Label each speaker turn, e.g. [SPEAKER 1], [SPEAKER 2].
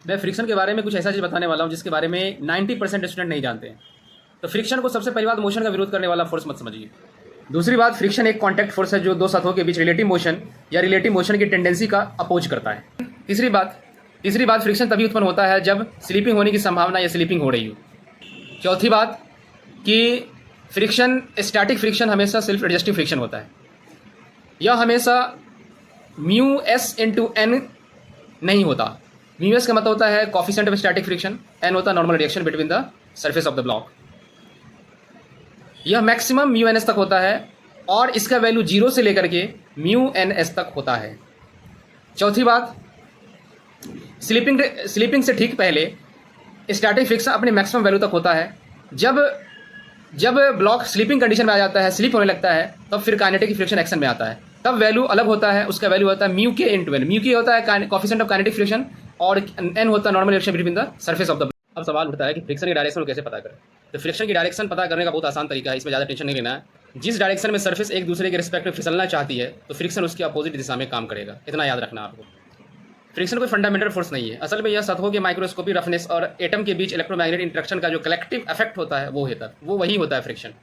[SPEAKER 1] मैं फ्रिक्शन के बारे में कुछ ऐसा चीज़ बताने वाला हूँ जिसके बारे में 90% स्टूडेंट नहीं जानते हैं। तो फ्रिक्शन को सबसे पहली बात मोशन का विरोध करने वाला फोर्स मत समझिए। दूसरी बात, फ्रिक्शन एक कॉन्टैक्ट फोर्स है जो दो सतहों के बीच रिलेटिव मोशन या रिलेटिव मोशन की टेंडेंसी का अपोज करता है। तीसरी बात फ्रिक्शन तभी उत्पन्न होता है जब स्लीपिंग होने की संभावना या स्लीपिंग हो रही हो। चौथी बात कि फ्रिक्शन, स्टैटिक फ्रिक्शन हमेशा सेल्फ एडजस्टिंग फ्रिक्शन होता है। यह हमेशा म्यू एस इंटू एन नहीं होता। म्यू एस का मतलब होता है coefficient of static friction, N होता है normal reaction between the surface of the block. यह मैक्सिमम म्यू एन एस तक होता है और इसका वैल्यू 0 से लेकर के म्यू एन एस तक होता है। चौथी बात, स्लीपिंग से ठीक पहले स्टैटिक फ्रिक्शन अपने मैक्सिमम वैल्यू तक होता है। जब ब्लॉक स्लीपिंग कंडीशन में आ जाता है, स्लीप होने लगता है, तब फिर काइनेटिक फ्रिक्शन एक्शन में आता है। तब वैल्यू अलग होता है, उसका वैल्यू होता है म्यू के इंटू एन। म्यू के होता है कॉफिशिएंट ऑफ काइनेटिक फ्रिक्शन और एन होता है normal reaction between the surface of the. अब सवाल उठता है कि फ्रिक्शन की डायरेक्शन को कैसे पता करें। तो फ्रिक्शन की डायरेक्शन पता करने का बहुत आसान तरीका है, इसमें ज़्यादा टेंशन नहीं लेना है। जिस डायरेक्शन में सरफेस एक दूसरे के रिस्पेक्ट में फिसलना चाहती है तो फ्रिक्शन उसकी अपोजिट दिशा में काम करेगा, इतना याद रखना आपको। फ्रिक्शन कोई फंडामेंटल फोर्स नहीं है, असल में यह सतहों के माइक्रोस्कोपी रफनेस और एटम के बीच इलेक्ट्रोमैग्नेटिक इंटरेक्शन का जो कलेक्टिव इफेक्ट होता है वो वही होता है फ्रिक्शन।